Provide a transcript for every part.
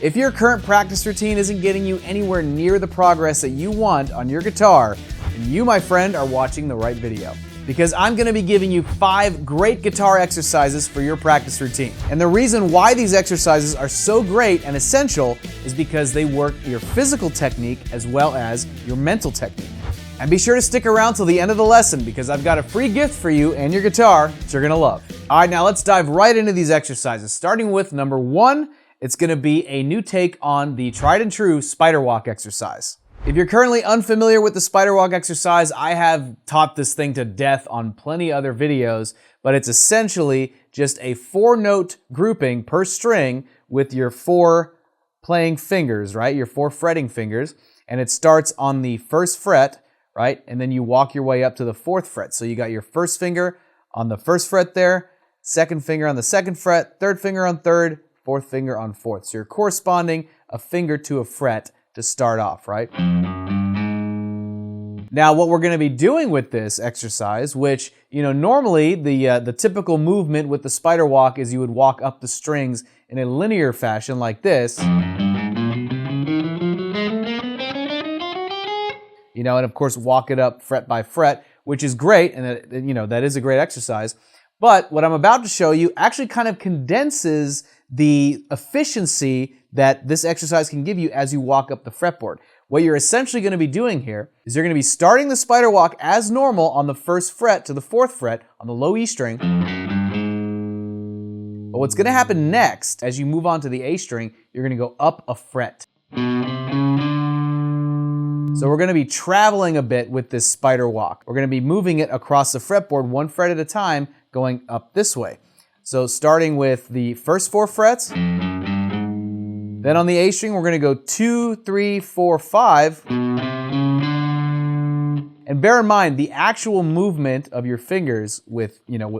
If your current practice routine isn't getting you anywhere near the progress that you want on your guitar, then you, my friend, are watching the right video. Because I'm going to be giving you 5 great guitar exercises for your practice routine. And the reason why these exercises are so great and essential is because they work your physical technique as well as your mental technique. And be sure to stick around till the end of the lesson because I've got a free gift for you and your guitar that you're going to love. All right, now let's dive right into these exercises. Starting with number 1, it's going to be a new take on the tried and true spider walk exercise. If you're currently unfamiliar with the spider walk exercise, I have taught this thing to death on plenty other videos, but it's essentially just a 4-note grouping per string with your 4 playing fingers, right? Your 4 fretting fingers, and it starts on the 1st fret, right? And then you walk your way up to the 4th fret. So you got your 1st finger on the 1st fret there, 2nd finger on the 2nd fret, 3rd finger on 3rd, 4th finger on 4th. So you're corresponding a finger to a fret to start off, right? Now, what we're going to be doing with this exercise, which, normally the typical movement with the spider walk is you would walk up the strings in a linear fashion like this. And of course walk it up fret by fret, which is great, and that is a great exercise. But what I'm about to show you actually kind of condenses the efficiency that this exercise can give you as you walk up the fretboard. What you're essentially going to be doing here is you're going to be starting the spider walk as normal on the 1st fret to the 4th fret on the low E string. But what's going to happen next, as you move on to the A string, you're going to go up a fret. So we're going to be traveling a bit with this spider walk. We're going to be moving it across the fretboard 1 fret at a time, going up this way. So starting with the first 4 frets, then on the A string, we're going to go 2, 3, 4, 5. And bear in mind, the actual movement of your fingers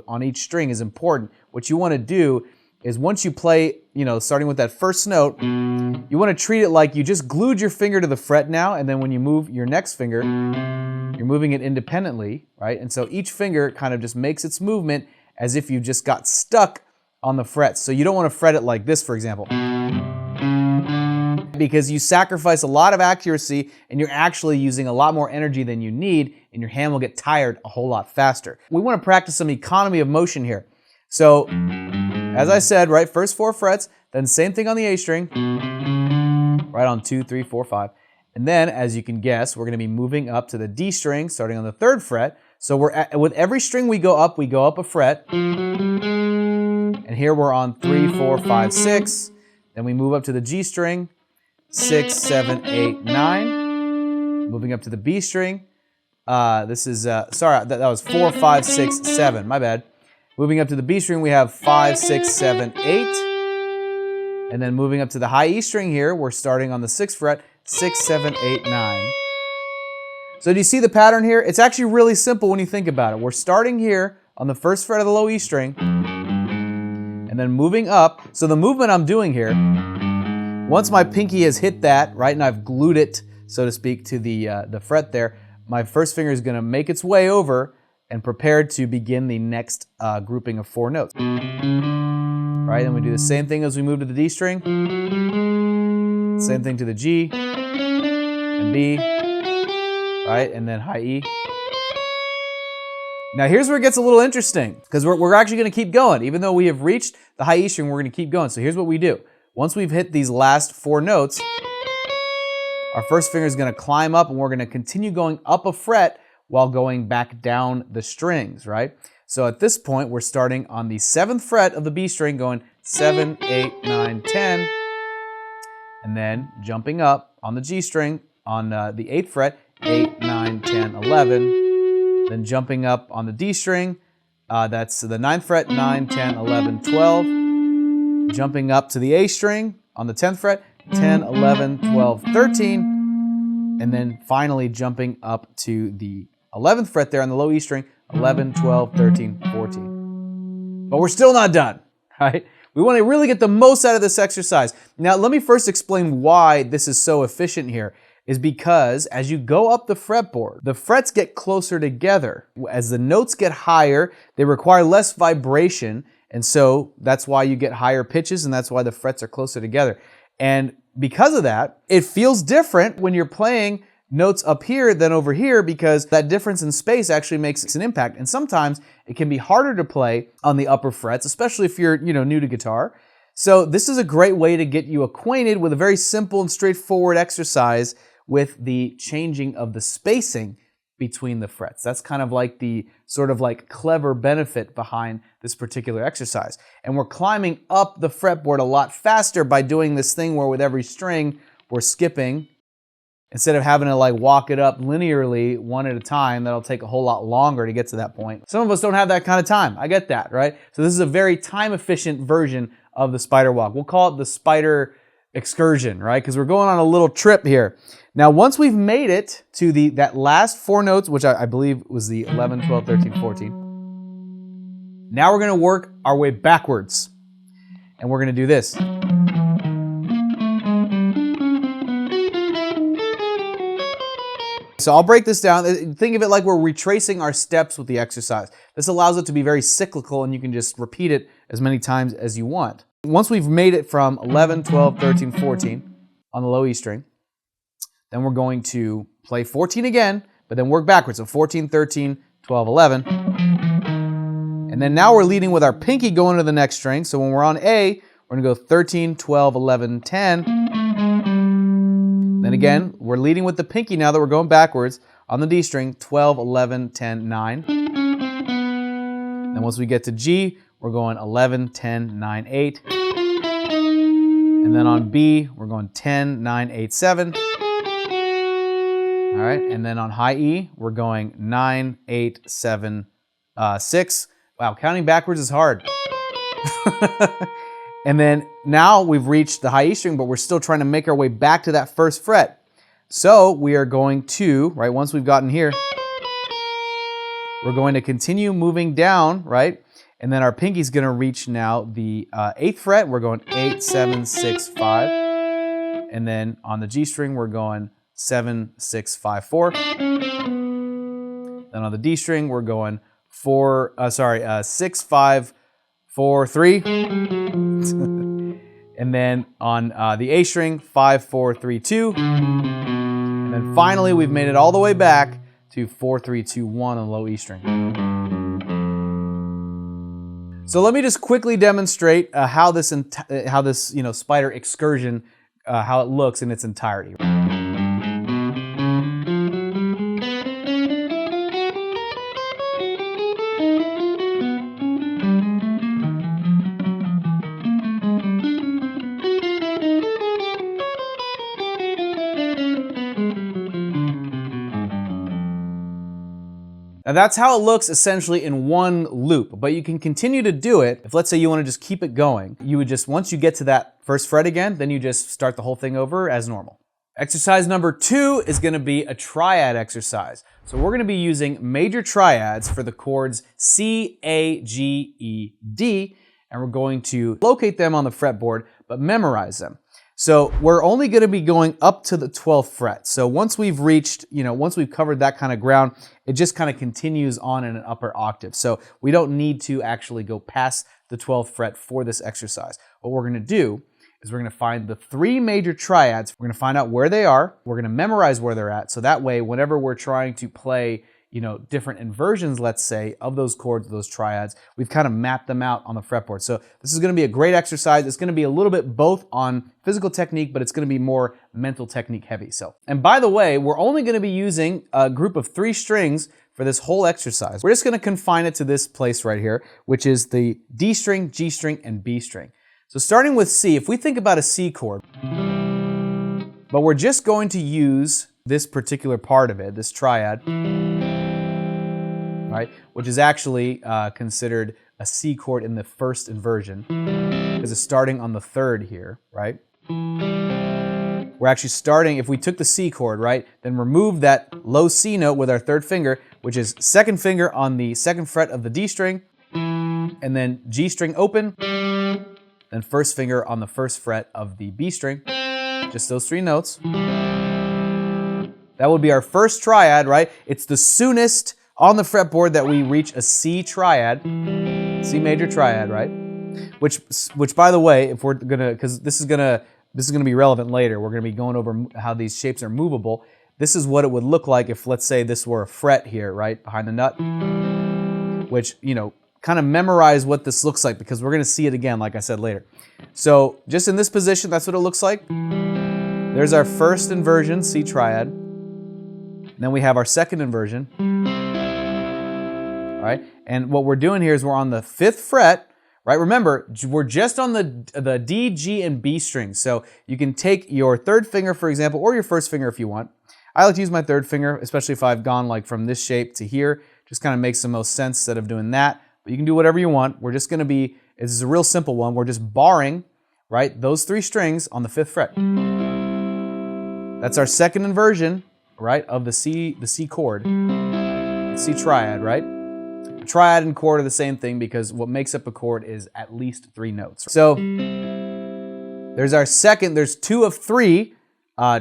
on each string is important. What you want to do is once you play, starting with that first note, you want to treat it like you just glued your finger to the fret now, and then when you move your next finger, you're moving it independently, right? And so each finger kind of just makes its movement as if you just got stuck on the frets. So you don't want to fret it like this, for example, because you sacrifice a lot of accuracy and you're actually using a lot more energy than you need, and your hand will get tired a whole lot faster. We want to practice some economy of motion here. So, as I said, right, first 4 frets, then same thing on the A string, right on 2, 3, 4, 5. And then, as you can guess, we're going to be moving up to the D string, starting on the 3rd fret. So with every string we go up a fret. And here we're on 3, 4, 5, 6. Then we move up to the G string, 6, 7, 8, 9. Moving up to the B string. That was 4, 5, 6, 7. My bad. Moving up to the B string, we have 5, 6, 7, 8. And then moving up to the high E string here, we're starting on the 6th fret, 6, 7, 8, 9. So do you see the pattern here? It's actually really simple when you think about it. We're starting here on the 1st fret of the low E string, and then moving up. So the movement I'm doing here, once my pinky has hit that, right, and I've glued it, so to speak, to the fret there, my first finger is going to make its way over and prepare to begin the next grouping of 4 notes. Right, and we do the same thing as we move to the D string. Same thing to the G and B, right, and then high E. Now here's where it gets a little interesting, because we're actually going to keep going. Even though we have reached the high E string, we're going to keep going. So here's what we do. Once we've hit these last 4 notes, our first finger is going to climb up, and we're going to continue going up a fret while going back down the strings, right? So at this point, we're starting on the 7th fret of the B string, going 7, 8, 9, 10, and then jumping up on the G string on the 8th fret, 8, 9, 10, 11, then jumping up on the D string, that's the 9th fret, 9, 10, 11, 12, jumping up to the A string on the 10th fret, 10, 11, 12, 13, and then finally jumping up to the 11th fret there on the low E string, 11, 12, 13, 14. But we're still not done, right? We want to really get the most out of this exercise. Now, let me first explain why this is so efficient here. Is because as you go up the fretboard, the frets get closer together. As the notes get higher, they require less vibration, and so that's why you get higher pitches, and that's why the frets are closer together. And because of that, it feels different when you're playing notes up here than over here, because that difference in space actually makes an impact. And sometimes it can be harder to play on the upper frets, especially if you're, new to guitar. So this is a great way to get you acquainted with a very simple and straightforward exercise with the changing of the spacing between the frets. That's kind of like the sort of like clever benefit behind this particular exercise. And we're climbing up the fretboard a lot faster by doing this thing where with every string we're skipping. Instead of having to like walk it up linearly one at a time, that'll take a whole lot longer to get to that point. Some of us don't have that kind of time. I get that, right? So this is a very time efficient version of the spider walk. We'll call it the spider excursion, right? Because we're going on a little trip here. Now, once we've made it to that last 4 notes, which I believe was the 11, 12, 13, 14. Now we're going to work our way backwards. And we're going to do this. So I'll break this down. Think of it like we're retracing our steps with the exercise. This allows it to be very cyclical, and you can just repeat it as many times as you want. Once we've made it from 11, 12, 13, 14 on the low E string, then we're going to play 14 again, but then work backwards. So 14, 13, 12, 11. And then now we're leading with our pinky going to the next string. So when we're on A, we're going to go 13, 12, 11, 10. Then again, we're leading with the pinky now that we're going backwards on the D string, 12, 11, 10, 9. Then once we get to G, we're going 11, 10, 9, 8. And then on B, we're going 10, 9, 8, 7. All right, and then on high E, we're going 9, 8, 7, 6. Wow, counting backwards is hard. And then now we've reached the high E string, but we're still trying to make our way back to that first fret. So we are going to, right, once we've gotten here, we're going to continue moving down, right? And then our pinky's going to reach now the 8th fret. We're going 8, 7, 6, 5. And then on the G string, we're going 7, 6, 5, 4. Then on the D string, we're going 6, 5, 4, 3. And then on the A string, 5, 4, 3, 2. And then finally, we've made it all the way back to 4, 3, 2, 1 on the low E string. So let me just quickly demonstrate how this spider excursion, how it looks in its entirety. Now that's how it looks essentially in one loop, but you can continue to do it. If let's say you want to just keep it going, you would just, once you get to that first fret again, then you just start the whole thing over as normal. Exercise number 2 is going to be a triad exercise. So we're going to be using major triads for the chords C, A, G, E, D, and we're going to locate them on the fretboard, but memorize them. So we're only going to be going up to the 12th fret. So once we've reached, once we've covered that kind of ground, it just kind of continues on in an upper octave. So we don't need to actually go past the 12th fret for this exercise. What we're going to do is we're going to find the 3 major triads. We're going to find out where they are. We're going to memorize where they're at. So that way, whenever we're trying to play different inversions, let's say, of those chords, those triads, we've kind of mapped them out on the fretboard. So this is going to be a great exercise. It's going to be a little bit both on physical technique, but it's going to be more mental technique heavy. And by the way, we're only going to be using a group of 3 strings for this whole exercise. We're just going to confine it to this place right here, which is the D string, G string, and B string. So starting with C, if we think about a C chord, but we're just going to use this particular part of it, this triad, right, which is actually considered a C chord in the first inversion, because it's starting on the 3rd here, right? We're actually starting, if we took the C chord, right, then remove that low C note with our 3rd finger, which is 2nd finger on the 2nd fret of the D string, and then G string open, then 1st finger on the 1st fret of the B string, just those 3 notes. That would be our first triad, right? It's the soonest on the fretboard that we reach a C triad, C major triad, right? Which by the way, if we're gonna, because this is gonna this is going to be relevant later. We're going to be going over how these shapes are movable. This is what it would look like if, let's say, this were a fret here, right, behind the nut, which, you know, kind of memorize what this looks like because we're going to see it again, like I said, later. So just in this position, that's what it looks like. There's our first inversion, C triad. Then we have our second inversion. All right, and what we're doing here is we're on the 5th fret, right? Remember, we're just on the D, G, and B strings. So you can take your 3rd finger, for example, or your 1st finger if you want. I like to use my 3rd finger, especially if I've gone like from this shape to here. Just kind of makes the most sense instead of doing that. But you can do whatever you want. We're just going to be, this is a real simple one. We're just barring, right, those 3 strings on the 5th fret. That's our second inversion, right, of the C chord, C triad, right? A triad and chord are the same thing because what makes up a chord is at least 3 notes. So there's our second, there's 2 of 3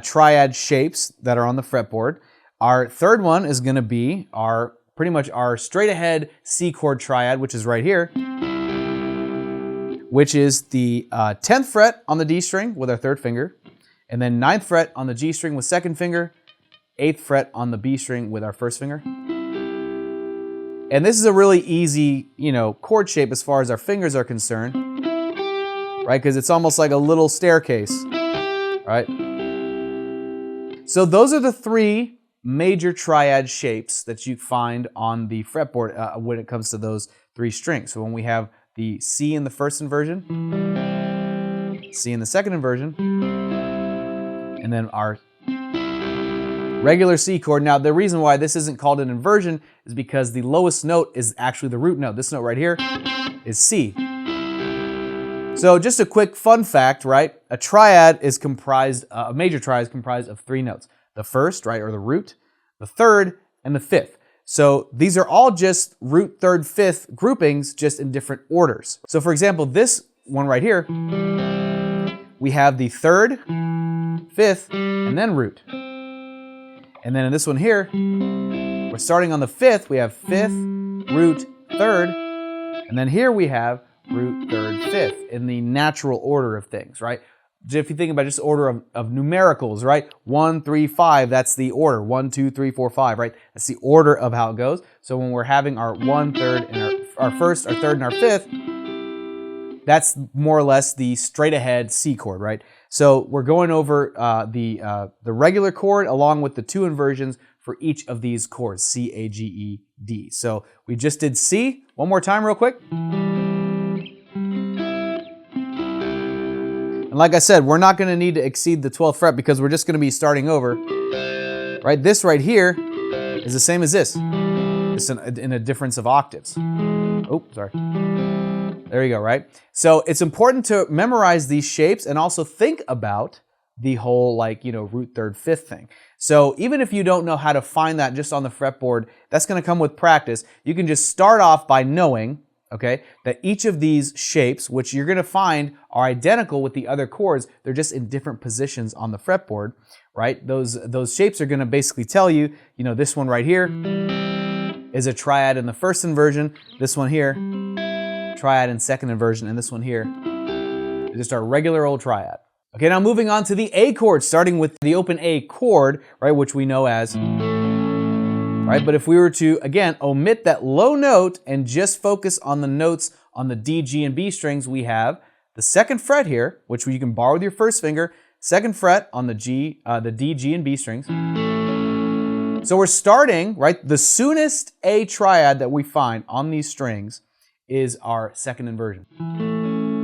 triad shapes that are on the fretboard. Our third one is going to be our pretty much our straight ahead C chord triad, which is right here, which is the 10th fret on the D string with our 3rd finger, and then 9th fret on the G string with 2nd finger, 8th fret on the B string with our 1st finger. And this is a really easy, you know, chord shape as far as our fingers are concerned, right? Because it's almost like a little staircase, right? So those are the 3 major triad shapes that you find on the fretboard when it comes to those 3 strings. So when we have the C in the first inversion, C in the second inversion, and then our regular C chord. Now the reason why this isn't called an inversion is because the lowest note is actually the root note. This note right here is C. So just a quick fun fact, right? A triad is comprised, a major triad is comprised of 3 notes. The first, right, or the root, the third, and the 5th. So these are all just root, 3rd, 5th groupings, just in different orders. So for example, this one right here, we have the 3rd, 5th, and then root. And then in this one here, we're starting on the 5th, we have 5th, root, 3rd, and then here we have root, 3rd, 5th in the natural order of things, right? If you think about just order of numericals, right? 1, 3, 5, that's the order. 1, 2, 3, 4, 5, right? That's the order of how it goes. So when we're having our 1, 3rd, and our 1st, our 3rd, and our 5th, that's more or less the straight ahead C chord, right? So we're going over the regular chord along with the 2 inversions for each of these chords, C, A, G, E, D. So we just did C. One more time real quick. And like I said, we're not going to need to exceed the 12th fret because we're just going to be starting over. Right? This right here is the same as this. It's in a difference of octaves. Oh, sorry. There you go, right? So it's important to memorize these shapes and also think about the whole, like, you know, root, 3rd, 5th thing. So even if you don't know how to find that just on the fretboard, that's going to come with practice. You can just start off by knowing, okay, that each of these shapes, which you're going to find are identical with the other chords, they're just in different positions on the fretboard, right? Those shapes are going to basically tell you, you know, this one right here is a triad in the first inversion, this one here, triad in second inversion, and this one here is just our regular old triad. Okay, now moving on to the A chord, starting with the open A chord, right, which we know as, right? But if we were to, again, omit that low note and just focus on the notes on the D, G, and B strings, we have the 2nd fret here, which you can bar with your 1st finger, 2nd fret on the D, G, and B strings. So we're starting, right, the soonest A triad that we find on these strings is our 2nd inversion,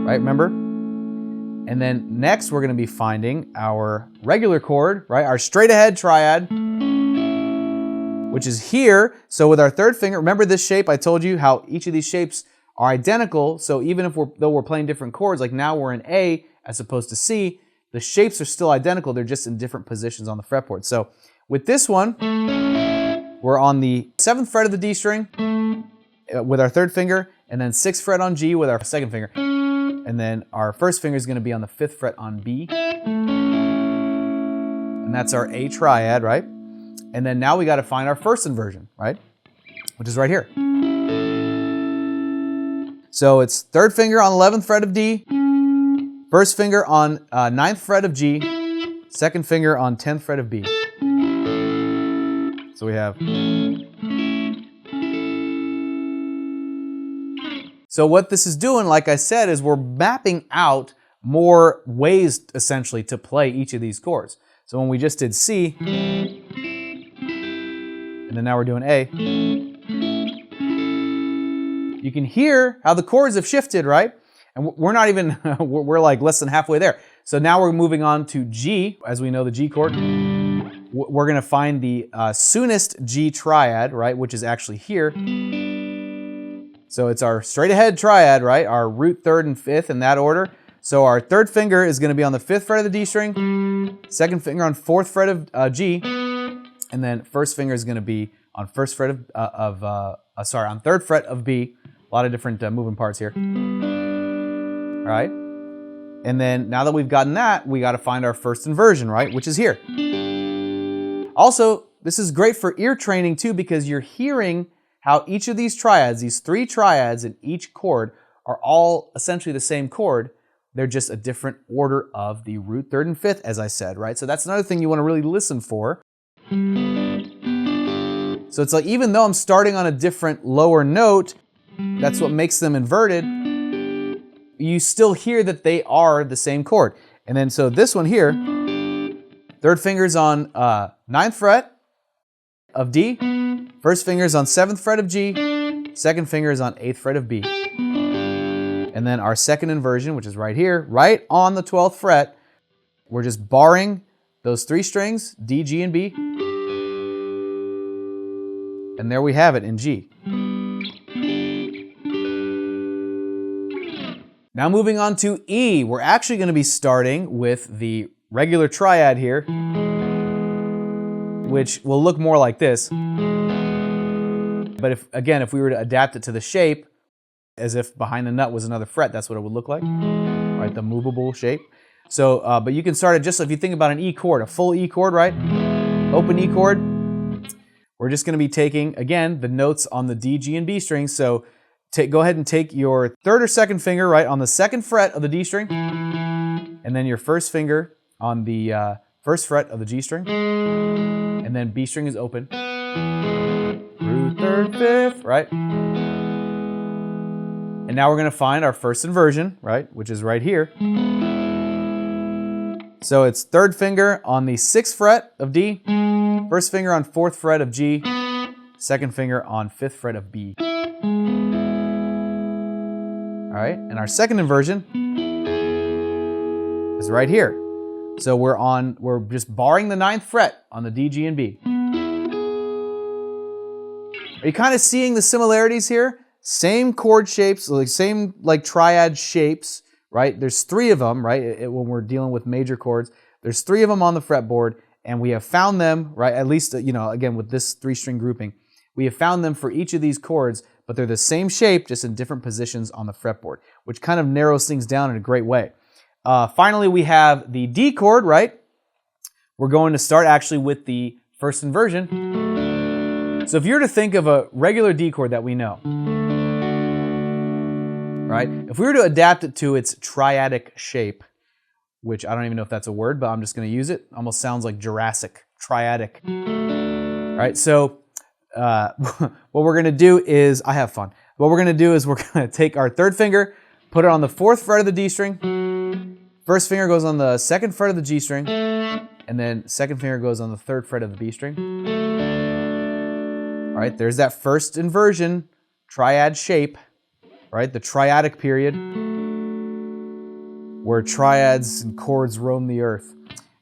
right, remember? And then next we're going to be finding our regular chord, right, our straight ahead triad, which is here. So with our 3rd finger, remember this shape? I told you how each of these shapes are identical. So even if though we're playing different chords, like now we're in A as opposed to C, the shapes are still identical. They're just in different positions on the fretboard. So with this one, we're on the 7th fret of the D string with our 3rd finger, and then 6th fret on G with our 2nd finger. And then our 1st finger is going to be on the 5th fret on B. And that's our A triad, right? And then now we got to find our 1st inversion, right? Which is right here. So it's 3rd finger on the 11th fret of D, First finger on 9th fret of G, second finger on 10th fret of B. So we have. So what this is doing, like I said, is we're mapping out more ways, essentially, to play each of these chords. So when we just did C, and then now we're doing A, you can hear how the chords have shifted, right? And we're not even, we're like less than halfway there. So now we're moving on to G, as we know the G chord. We're gonna find the soonest G triad, right, which is actually here. So it's our straight ahead triad, right? Our root, third, and fifth in that order. So our third finger is gonna be on the 5th fret of the D string, second finger on 4th fret of G, and then first finger is gonna be on on 3rd fret of B. A lot of different moving parts here. All right. And then now that we've gotten that, we got to find our first inversion, right? Which is here. Also, this is great for ear training too, because you're hearing how each of these triads, these 3 triads in each chord, are all essentially the same chord. They're just a different order of the root, 3rd, and 5th, as I said, right? So that's another thing you want to really listen for. So it's like, even though I'm starting on a different lower note, that's what makes them inverted, you still hear that they are the same chord. And then so this one here, 3rd finger's on 9th fret of D, 1st finger's on 7th fret of G, 2nd finger's on 8th fret of B. And then our second inversion, which is right here, right on the 12th fret, we're just barring those 3 strings, D, G, and B. And there we have it in G. Now moving on to E, we're actually going to be starting with the regular triad here, which will look more like this. But if we were to adapt it to the shape, as if behind the nut was another fret, that's what it would look like, right? The movable shape. So, but you can start it just if you think about an E chord, a full E chord, right? Open E chord. We're just going to be taking, again, the notes on the D, G, and B strings. So go ahead and take your 3rd or 2nd finger, right, on the 2nd fret of the D string, and then your 1st finger on the 1st fret of the G string, and then B string is open. Root, 3rd, 5th, right? And now we're going to find our first inversion, right, which is right here. So it's 3rd finger on the 6th fret of D, 1st finger on 4th fret of G, 2nd finger on 5th fret of B. All right, and our second inversion is right here. So we're just barring the 9th fret on the D, G, and B. Are you kind of seeing the similarities here? Same chord shapes, like same like triad shapes, right? There's 3 of them, right? When we're dealing with major chords, there's 3 of them on the fretboard, and we have found them, right? At least, again, with this 3-string grouping, we have found them for each of these chords, but they're the same shape, just in different positions on the fretboard, which kind of narrows things down in a great way. Finally, we have the D chord, right? We're going to start actually with the first inversion. So if you were to think of a regular D chord that we know, right? If we were to adapt it to its triadic shape, which I don't even know if that's a word, but I'm just going to use it. Almost sounds like Jurassic, triadic. All right, so what we're going to do is, I have fun. What we're going to do is we're going to take our 3rd finger, put it on the 4th fret of the D string. 1st finger goes on the 2nd fret of the G string, and then 2nd finger goes on the 3rd fret of the B string. All right, there's that first inversion, triad shape, right? The triadic period, where triads and chords roam the earth.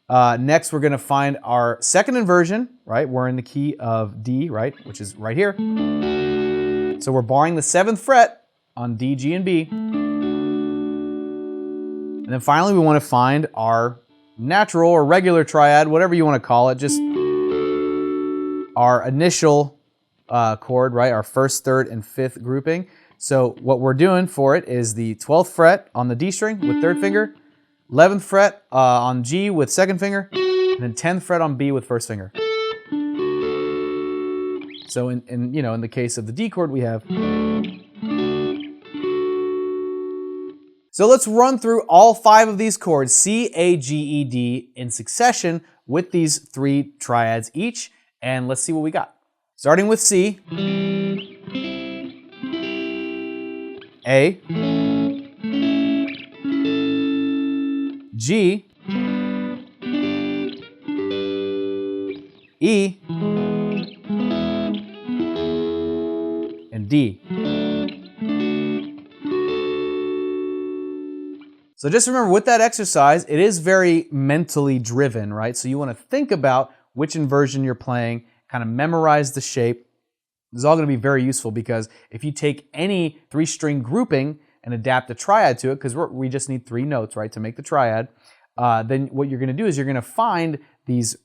Next, we're going to find our second inversion, right? We're in the key of D, right? Which is right here. So we're barring the 7th fret on D, G, and B. And then finally, we want to find our natural or regular triad, whatever you want to call it, just our initial chord, right? Our 1st, 3rd, and 5th grouping. So what we're doing for it is the 12th fret on the D string with 3rd finger, 11th fret on G with 2nd finger, and then 10th fret on B with 1st finger. So in the case of the D chord, we have. So let's run through all 5 of these chords, C, A, G, E, D, in succession with these 3 triads each, and let's see what we got. Starting with C, A, G, E, and D. So just remember, with that exercise, it is very mentally driven, right? So you want to think about which inversion you're playing, kind of memorize the shape. This is all going to be very useful because if you take any 3-string grouping and adapt a triad to it, because we just need 3 notes, right, to make the triad, then what you're going to do is you're going to find these,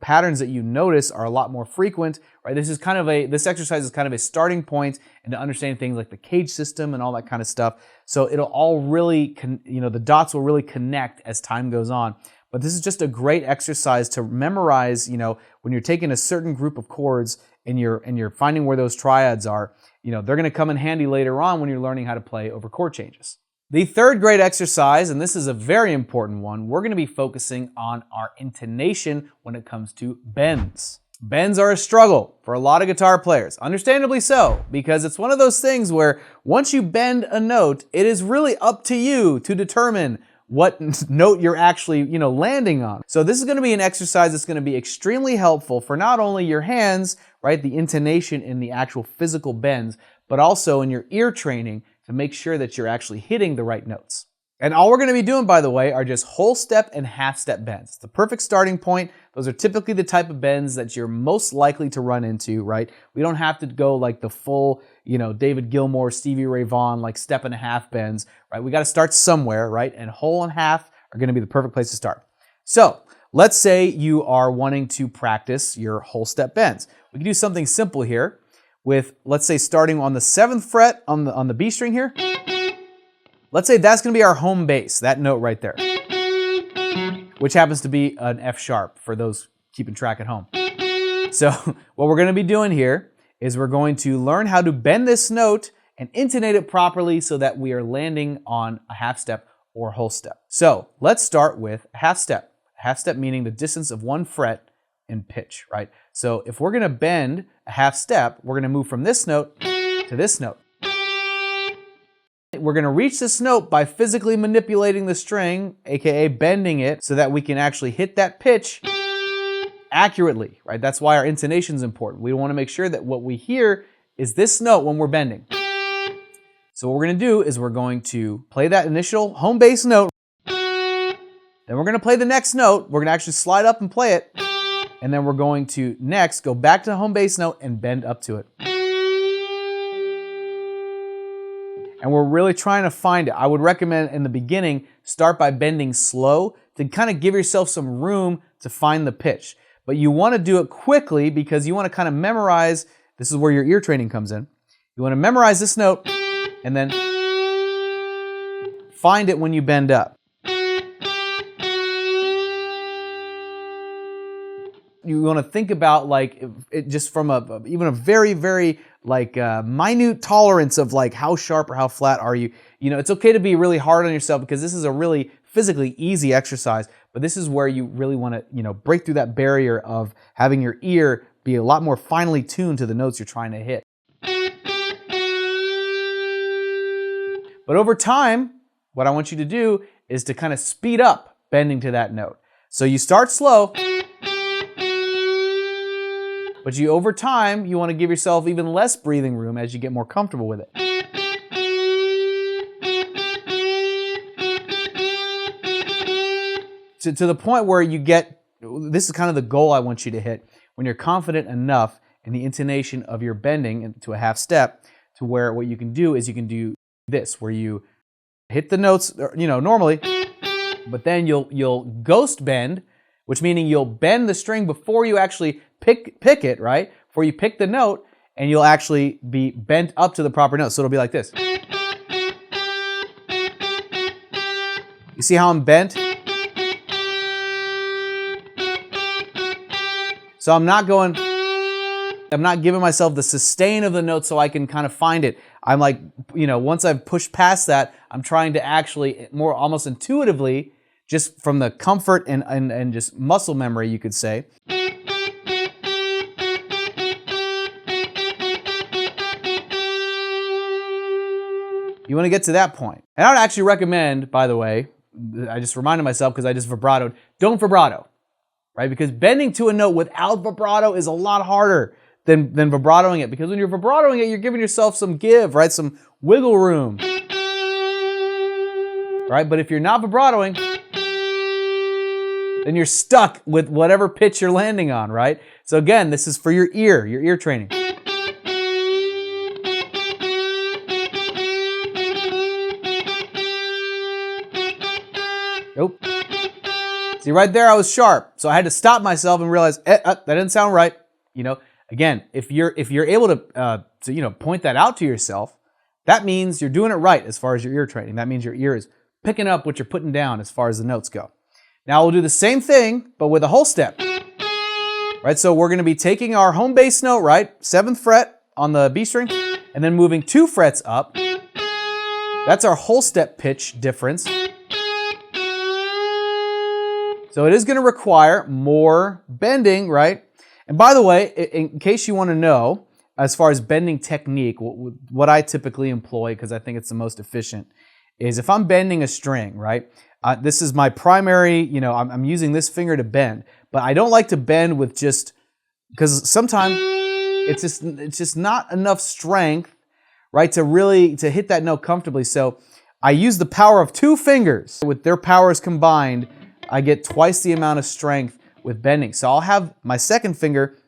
patterns that you notice are a lot more frequent, right? This exercise is kind of a starting point into understanding things like the cage system and all that kind of stuff. So it'll all really, the dots will really connect as time goes on. But this is just a great exercise to memorize, when you're taking a certain group of chords and you're finding where those triads are, they're going to come in handy later on when you're learning how to play over chord changes. The third great exercise, and this is a very important one, we're going to be focusing on our intonation when it comes to bends. Bends are a struggle for a lot of guitar players, understandably so, because it's one of those things where once you bend a note, it is really up to you to determine what note you're actually, landing on. So this is going to be an exercise that's going to be extremely helpful for not only your hands, right, the intonation in the actual physical bends, but also in your ear training to make sure that you're actually hitting the right notes. And all we're going to be doing, by the way, are just whole step and half step bends. It's the perfect starting point. Those are typically the type of bends that you're most likely to run into, right? We don't have to go like the full, David Gilmour, Stevie Ray Vaughan, like step and a half bends, right? We got to start somewhere, right? And whole and half are going to be the perfect place to start. So let's say you are wanting to practice your whole step bends. We can do something simple here with, let's say, starting on the 7th fret on the B string here. Let's say that's going to be our home bass, that note right there, which happens to be an F sharp for those keeping track at home. So what we're going to be doing here is we're going to learn how to bend this note and intonate it properly so that we are landing on a half step or whole step. So let's start with a half step. Half step meaning the distance of 1 fret in pitch, right? So if we're going to bend a half step, we're going to move from this note to this note. We're going to reach this note by physically manipulating the string, aka bending it, so that we can actually hit that pitch accurately, right? That's why our intonation is important. We want to make sure that what we hear is this note when we're bending. So what we're going to do is we're going to play that initial home bass note, then we're going to play the next note, we're going to actually slide up and play it, and then we're going to next go back to the home bass note and bend up to it. And we're really trying to find it. I would recommend in the beginning, start by bending slow to kind of give yourself some room to find the pitch. But you want to do it quickly because you want to kind of memorize, this is where your ear training comes in. You want to memorize this note and then find it when you bend up. You want to think about like it just from even a very, very minute tolerance of like how sharp or how flat are you. It's okay to be really hard on yourself because this is a really physically easy exercise, but this is where you really want to, break through that barrier of having your ear be a lot more finely tuned to the notes you're trying to hit. But over time, what I want you to do is to kind of speed up bending to that note. So you start slow, but over time, you want to give yourself even less breathing room as you get more comfortable with it. To the point where you get, this is kind of the goal I want you to hit, when you're confident enough in the intonation of your bending into a half step, to where what you can do is you can do this, where you hit the notes, normally, but then you'll ghost bend, which meaning you'll bend the string before you actually pick it, right? Before you pick the note, and you'll actually be bent up to the proper note. So it'll be like this. You see how I'm bent? So I'm not going, I'm not giving myself the sustain of the note so I can kind of find it. I'm like, once I've pushed past that, I'm trying to actually more almost intuitively, just from the comfort and just muscle memory, you could say. You want to get to that point. And I would actually recommend, by the way, I just reminded myself because I just vibratoed, don't vibrato, right? Because bending to a note without vibrato is a lot harder than vibratoing it. Because when you're vibratoing it, you're giving yourself some give, right? Some wiggle room, right? But if you're not vibratoing, then you're stuck with whatever pitch you're landing on, right? So again, this is for your ear training. Nope. See, right there I was sharp. So I had to stop myself and realize, that didn't sound right. Again, if you're able to point that out to yourself, that means you're doing it right as far as your ear training. That means your ear is picking up what you're putting down as far as the notes go. Now we'll do the same thing, but with a whole step. Right, so we're gonna be taking our home bass note, right? 7th fret on the B string, and then moving 2 frets up. That's our whole step pitch difference. So it is going to require more bending, right? And by the way, in case you want to know, as far as bending technique, what I typically employ, because I think it's the most efficient, is if I'm bending a string, right? This is my primary, I'm using this finger to bend, but I don't like to bend with just, because sometimes it's just not enough strength, right, to hit that note comfortably. So I use the power of 2 fingers. With their powers combined, I get twice the amount of strength with bending. So I'll have my 2nd finger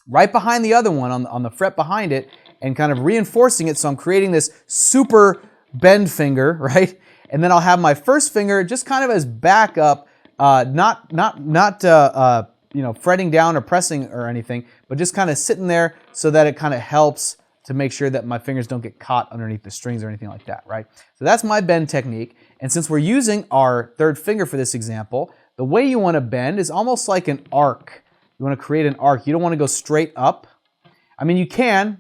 right behind the other one on the fret behind it and kind of reinforcing it. So I'm creating this super bend finger, right? And then I'll have my 1st finger just kind of as backup, not fretting down or pressing or anything, but just kind of sitting there so that it kind of helps to make sure that my fingers don't get caught underneath the strings or anything like that, right? So that's my bend technique. And since we're using our 3rd finger for this example, the way you want to bend is almost like an arc. You want to create an arc. You don't want to go straight up. I mean, you can,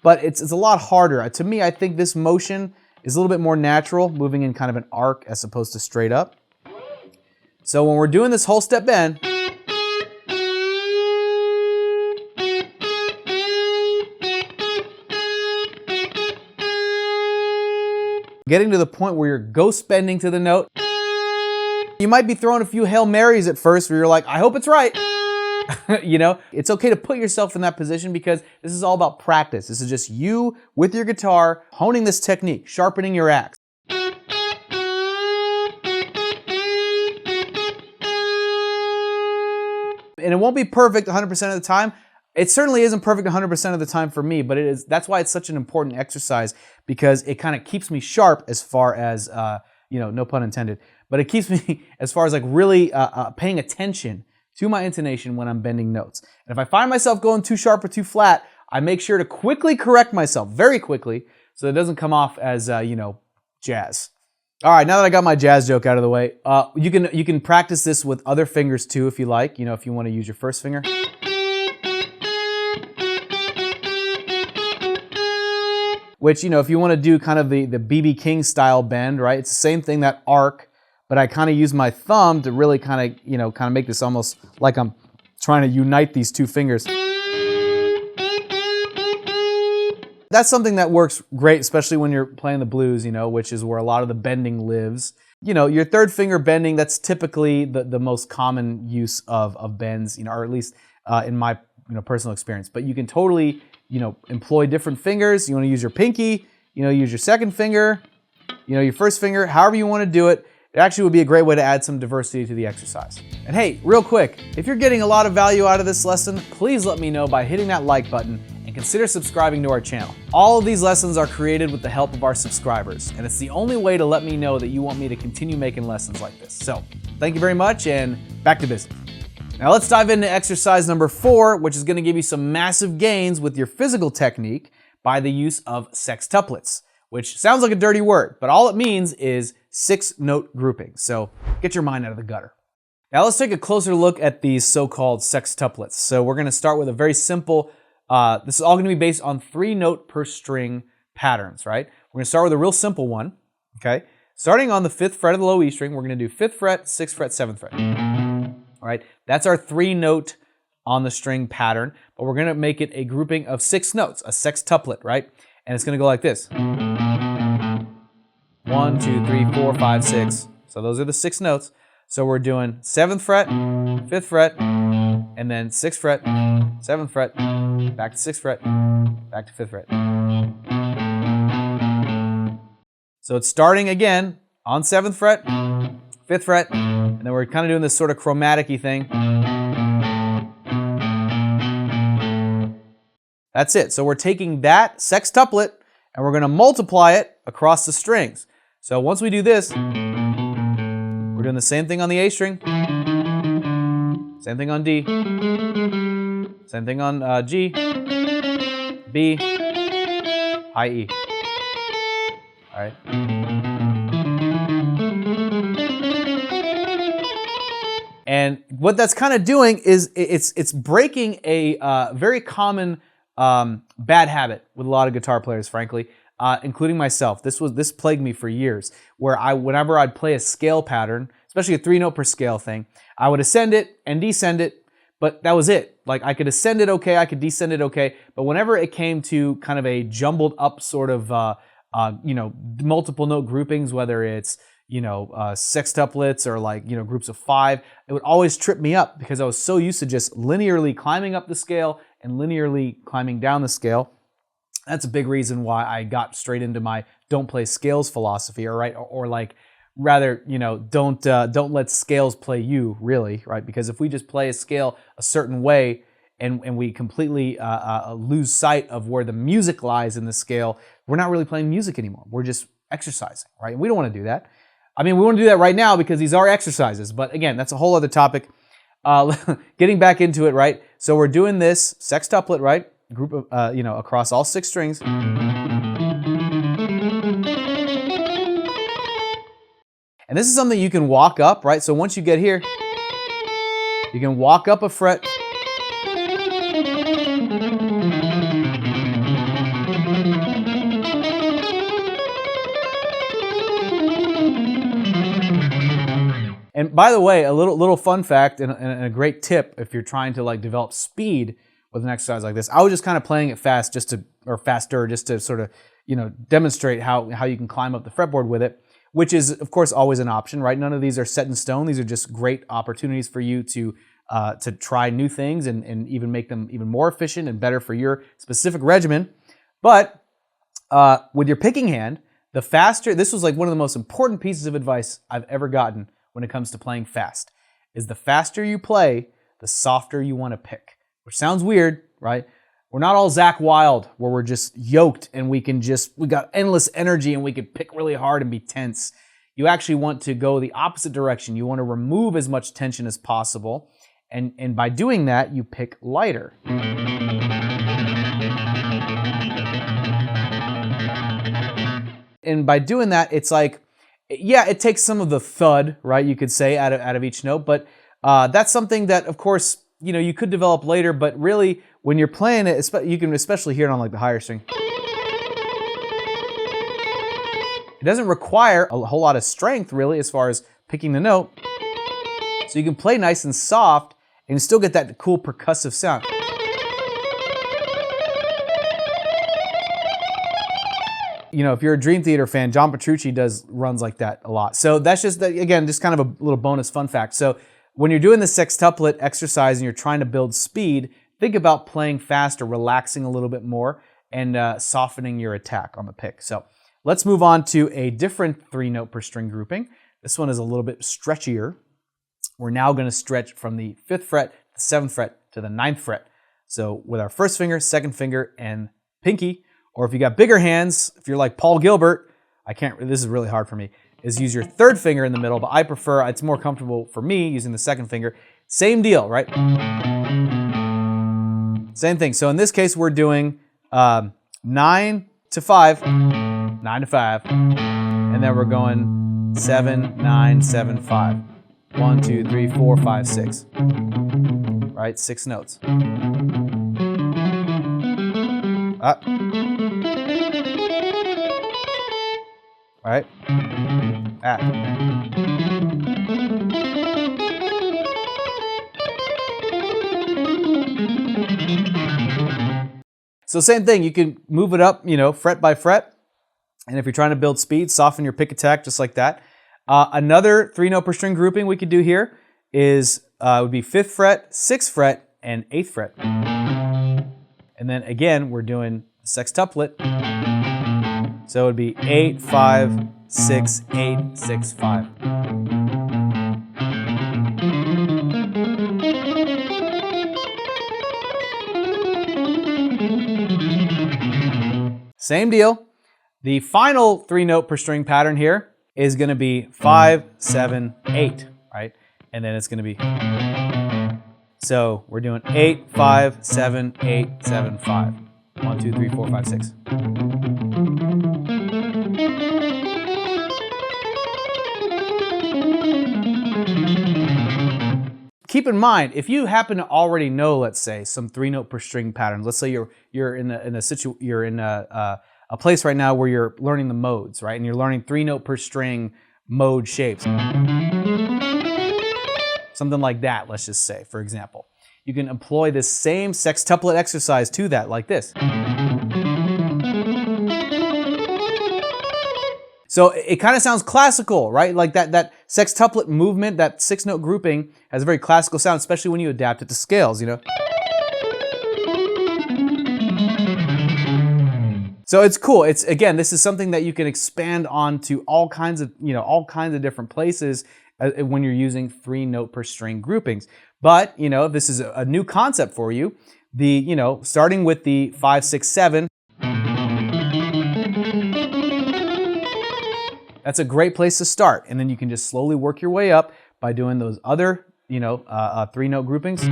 but it's a lot harder. To me, I think this motion is a little bit more natural, moving in kind of an arc as opposed to straight up. So when we're doing this whole step bend, getting to the point where you're ghost bending to the note. You might be throwing a few Hail Marys at first where you're like, I hope it's right. It's okay to put yourself in that position because this is all about practice. This is just you with your guitar, honing this technique, sharpening your axe. And it won't be perfect 100% of the time. It certainly isn't perfect 100% of the time for me, but that's why it's such an important exercise, because it kind of keeps me sharp as far as, no pun intended, but it keeps me as far as like really paying attention to my intonation when I'm bending notes. And if I find myself going too sharp or too flat, I make sure to quickly correct myself, very quickly, so it doesn't come off as, jazz. All right, now that I got my jazz joke out of the way, you can practice this with other fingers too if you like, if you want to use your 1st finger. Which, if you want to do kind of the B.B. King style bend, right? It's the same thing, that arc, but I kind of use my thumb to really kind of make this almost like I'm trying to unite these 2 fingers. That's something that works great, especially when you're playing the blues, which is where a lot of the bending lives. Your 3rd finger bending, that's typically the most common use of bends, or at least in my personal experience. But you can totally employ different fingers. You want to use your pinky, use your 2nd finger, your 1st finger, however you want to do it. It actually would be a great way to add some diversity to the exercise. And hey, real quick, if you're getting a lot of value out of this lesson, please let me know by hitting that like button and consider subscribing to our channel. All of these lessons are created with the help of our subscribers, and it's the only way to let me know that you want me to continue making lessons like this. So, thank you very much, and back to business. Now let's dive into exercise number 4, which is going to give you some massive gains with your physical technique by the use of sextuplets, which sounds like a dirty word, but all it means is 6-note groupings. So get your mind out of the gutter. Now let's take a closer look at these so-called sextuplets. So we're going to start with a very simple this is all going to be based on 3-note per string patterns, right? We're going to start with a real simple one, okay? Starting on the 5th fret of the low E string, we're going to do 5th fret, 6th fret, 7th fret. All right, that's our 3-note on the string pattern, but we're going to make it a grouping of 6 notes, a sextuplet, right? And it's going to go like this. 1, 2, 3, 4, 5, 6. So those are the 6 notes. So we're doing 7th fret, 5th fret, and then 6th fret, 7th fret, back to 6th fret, back to 5th fret. So it's starting again on 7th fret, 5th fret, and then we're kind of doing this sort of chromatic-y thing. That's it. So we're taking that sextuplet and we're going to multiply it across the strings. So once we do this, we're doing the same thing on the A string, same thing on D, same thing on G, B, high E. All right. And what that's kind of doing is it's breaking a very common bad habit with a lot of guitar players, frankly, including myself. This plagued me for years, where whenever I'd play a scale pattern, especially a 3-note per scale thing, I would ascend it and descend it, but that was it. Like, I could ascend it okay, I could descend it okay, but whenever it came to kind of a jumbled up sort of multiple note groupings, whether it's sextuplets or groups of 5, it would always trip me up because I was so used to just linearly climbing up the scale and linearly climbing down the scale. That's a big reason why I got straight into my don't play scales philosophy, or rather, don't let scales play you, really, right? Because if we just play a scale a certain way and we completely lose sight of where the music lies in the scale, we're not really playing music anymore. We're just exercising, right? We don't want to do that. I mean, we want to do that right now because these are exercises, but again, that's a whole other topic. Getting back into it, right? So we're doing this sextuplet, right? Group of, across all 6 strings. And this is something you can walk up, right? So once you get here, you can walk up a fret. And by the way, a little fun fact and a great tip if you're trying to develop speed with an exercise like this. I was just kind of playing it fast faster just to sort of demonstrate how you can climb up the fretboard with it, which is of course always an option, right? None of these are set in stone. These are just great opportunities for you to try new things and even make them even more efficient and better for your specific regimen. But with your picking hand, the faster, this was one of the most important pieces of advice I've ever gotten when it comes to playing fast, is the faster you play, the softer you want to pick. Which sounds weird, right? We're not all Zakk Wylde, where we're just yoked and we got endless energy and we can pick really hard and be tense. You actually want to go the opposite direction. You want to remove as much tension as possible. And by doing that, you pick lighter. And by doing that, it's it takes some of the thud, right, you could say, out of each note, but that's something that, of course, you could develop later, but really, when you're playing it, you can especially hear it on the higher string. It doesn't require a whole lot of strength, really, as far as picking the note, so you can play nice and soft and still get that cool percussive sound. If you're a Dream Theater fan, John Petrucci runs like that a lot. So that's just kind of a little bonus fun fact. So when you're doing the sextuplet exercise and you're trying to build speed, think about playing fast or relaxing a little bit more and softening your attack on the pick. So let's move on to a different 3-note per string grouping. This one is a little bit stretchier. We're now going to stretch from the 5th fret, the 7th fret, to the 9th fret. So with our 1st finger, 2nd finger, and pinky, or if you got bigger hands, if you're like Paul Gilbert, this is really hard for me, is use your 3rd finger in the middle, but I prefer, it's more comfortable for me using the 2nd finger. Same deal, right? Same thing. So in this case, we're doing 9 to 5, 9 to 5, and then we're going 7, 9, 7, 5. 1, 2, 3, 4, 5, 6. Right? 6 notes. Up. Right? Ah. So same thing, you can move it up, fret by fret. And if you're trying to build speed, soften your pick attack just like that. Another 3-note per string grouping we could do here is would be 5th fret, 6th fret, and 8th fret. And then again, we're doing sextuplet. So it would be 8, 5, 6, 8, 6, 5. Same deal. The final 3-note per string pattern here is going to be 5, 7, 8, right? And then it's going to be, so we're doing 8, 5, 7, 8, 7, 5. 1, 2, 3, 4, 5, 6. Keep in mind, if you happen to already know, let's say, some 3-note per string patterns. Let's say you're in a place right now where you're learning the modes, right? And you're learning 3-note per string mode shapes. Something like that, let's just say, for example. You can employ this same sextuplet exercise to that, like this. So it kind of sounds classical, right? Like that sextuplet movement, that 6-note grouping has a very classical sound, especially when you adapt it to scales, So it's cool. Again, this is something that you can expand on to all kinds of different places when you're using 3-note per string groupings. But, if this is a new concept for you, starting with the 5, 6, 7, that's a great place to start. And then you can just slowly work your way up by doing those other, 3-note groupings.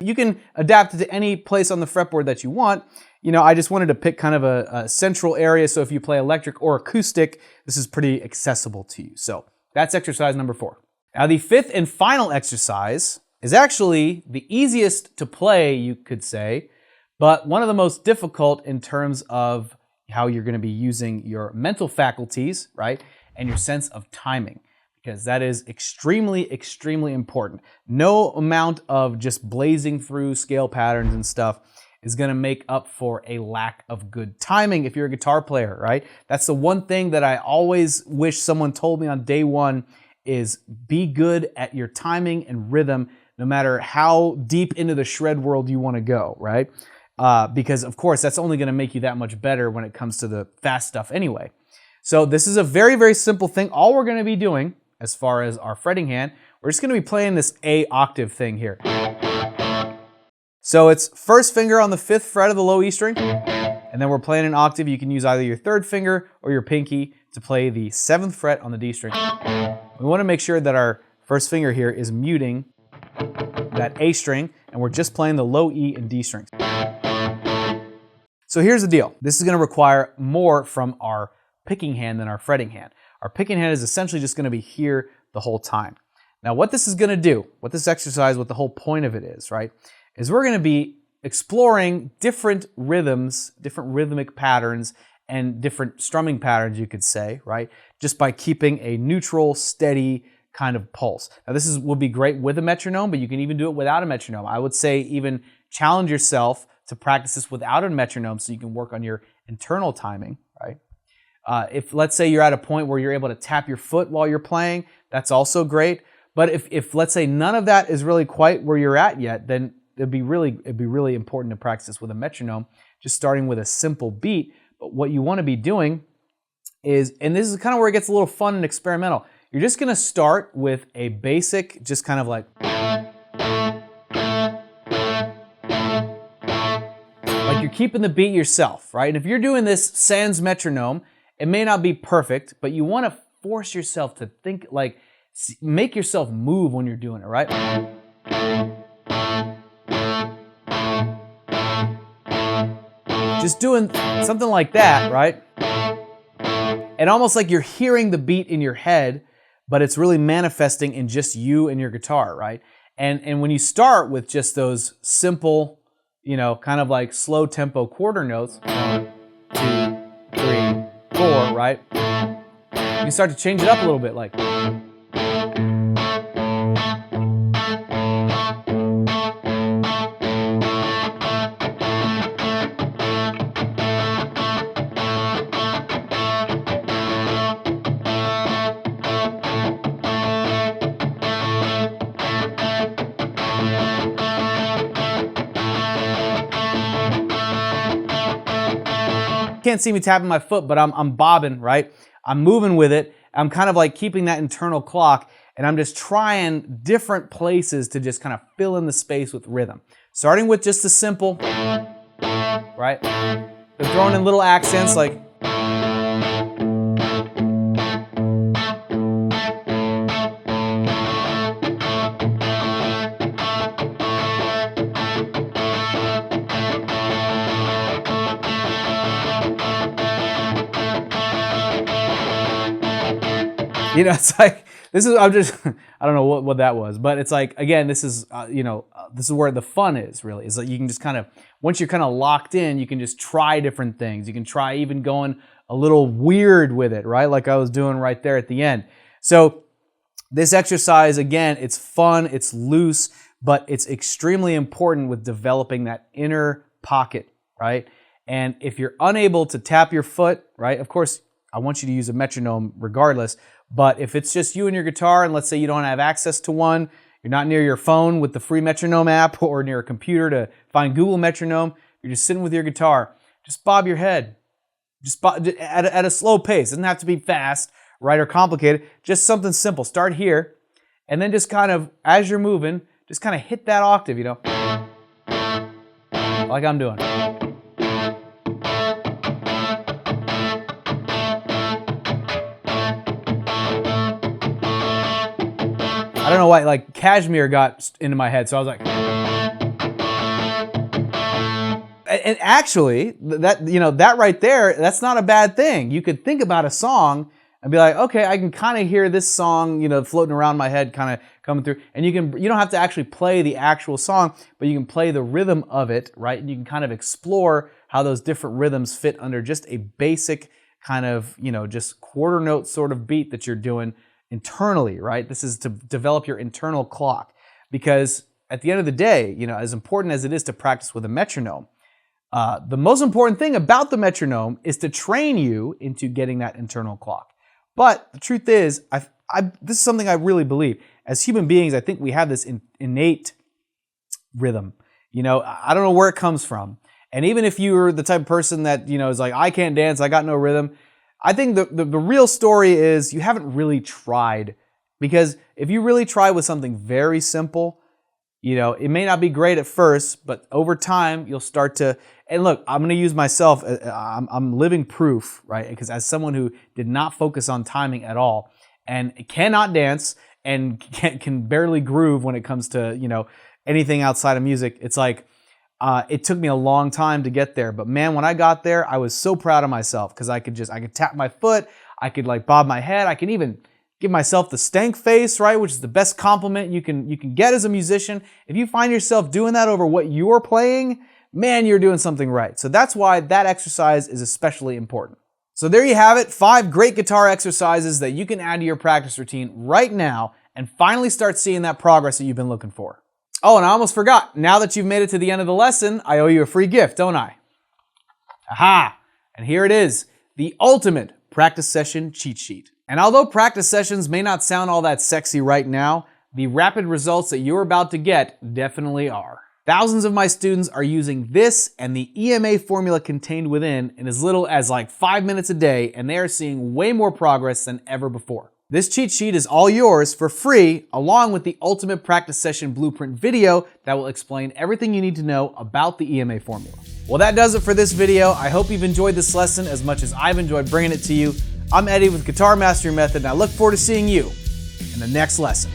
You can adapt it to any place on the fretboard that you want. I just wanted to pick kind of a central area, so if you play electric or acoustic, this is pretty accessible to you. So that's exercise number 4. Now the 5th and final exercise is actually the easiest to play, you could say, but one of the most difficult in terms of how you're going to be using your mental faculties, right, and your sense of timing. Because that is extremely, extremely important. No amount of just blazing through scale patterns and stuff is going to make up for a lack of good timing if you're a guitar player, right? That's the one thing that I always wish someone told me on day one is be good at your timing and rhythm no matter how deep into the shred world you want to go, right? Because, of course, that's only going to make you that much better when it comes to the fast stuff anyway. So this is a very, very simple thing. All we're going to be doing as far as our fretting hand, we're just going to be playing this A octave thing here. So it's first finger on the 5th fret of the low E string, and then we're playing an octave. You can use either your 3rd finger or your pinky to play the 7th fret on the D string. We want to make sure that our first finger here is muting that A string, and we're just playing the low E and D strings. So here's the deal. This is going to require more from our picking hand than our fretting hand. Our picking hand is essentially just going to be here the whole time. Now what this is going to do, what this exercise, what the whole point of it is, right, is we're going to be exploring different rhythms, different rhythmic patterns, and different strumming patterns, you could say, right, just by keeping a neutral, steady kind of pulse. Now this will be great with a metronome, but you can even do it without a metronome. I would say even challenge yourself to practice this without a metronome so you can work on your internal timing, right? If let's say you're at a point where you're able to tap your foot while you're playing, that's also great. But if let's say none of that is really quite where you're at yet, then it'd be really important to practice this with a metronome, just starting with a simple beat. But what you want to be doing is, and this is kind of where it gets a little fun and experimental, you're just going to start with a basic, just kind of like you're keeping the beat yourself, right? And if you're doing this sans metronome, it may not be perfect, but you want to force yourself to think, like, make yourself move when you're doing it, right? Just doing something like that, right? and almost like you're hearing the beat in your head, but it's really manifesting in just you and your guitar, right? And when you start with just those simple, you know, kind of like slow tempo quarter notes, 1, 2, 3, 4, right? You start to change it up a little bit, like. Can't see me tapping my foot, but I'm bobbing, right? I'm moving with it. I'm kind of like keeping that internal clock, and I'm just trying different places to just kind of fill in the space with rhythm. Starting with just the simple, right? But throwing in little accents like. You know, it's like, this is, I'm just, I don't know what that was, but it's like, again, this is, you know, this is where the fun is really, is that you can just kind of, once you're kind of locked in, you can just try different things. You can try even going a little weird with it, right? Like I was doing right there at the end. So this exercise, again, it's fun, it's loose, but it's extremely important with developing that inner pocket, right? And if you're unable to tap your foot, right, of course, I want you to use a metronome regardless. But if it's just you and your guitar, and let's say you don't have access to one, you're not near your phone with the free metronome app or near a computer to find Google metronome, you're just sitting with your guitar, just bob your head. Just bob, at a slow pace. It doesn't have to be fast, right, or complicated. Just something simple. Start here, and then just kind of, as you're moving, just kind of hit that octave, you know, like I'm doing. I don't know why, like Cashmere got into my head, so I was like, and actually, that, you know, that right there, that's not a bad thing. You could think about a song and be like, okay, I can kind of hear this song, you know, floating around my head, kind of coming through, and you don't have to actually play the actual song, but you can play the rhythm of it, right? And you can kind of explore how those different rhythms fit under just a basic kind of, you know, just quarter note sort of beat that you're doing internally, right? This is to develop your internal clock, because at the end of the day, you know, as important as it is to practice with a metronome, the most important thing about the metronome is to train you into getting that internal clock. But the truth is, this is something I really believe. As human beings, I think we have this innate rhythm. You know, I don't know where it comes from. And even if you're the type of person that, you know, is like, I can't dance, I got no rhythm, I think the real story is you haven't really tried. Because if you really try with something very simple, you know, it may not be great at first, but over time you'll start to, and look, I'm going to use myself, I'm living proof, right? Because as someone who did not focus on timing at all and cannot dance and can barely groove when it comes to, you know, anything outside of music, it's like, it took me a long time to get there, but man, when I got there, I was so proud of myself because I could tap my foot, I could like bob my head, I can even give myself the stank face, right, which is the best compliment you can get as a musician. If you find yourself doing that over what you're playing, man, you're doing something right. So that's why that exercise is especially important. So there you have it, 5 great guitar exercises that you can add to your practice routine right now and finally start seeing that progress that you've been looking for. Oh, and I almost forgot. Now that you've made it to the end of the lesson, I owe you a free gift, don't I? Aha! And here it is, the ultimate practice session cheat sheet. And although practice sessions may not sound all that sexy right now, the rapid results that you're about to get definitely are. Thousands of my students are using this and the EMA formula contained within in as little as like 5 minutes a day, and they are seeing way more progress than ever before. This cheat sheet is all yours for free, along with the ultimate practice session blueprint video that will explain everything you need to know about the EMA formula. Well, that does it for this video. I hope you've enjoyed this lesson as much as I've enjoyed bringing it to you. I'm Eddie with Guitar Mastery Method, and I look forward to seeing you in the next lesson.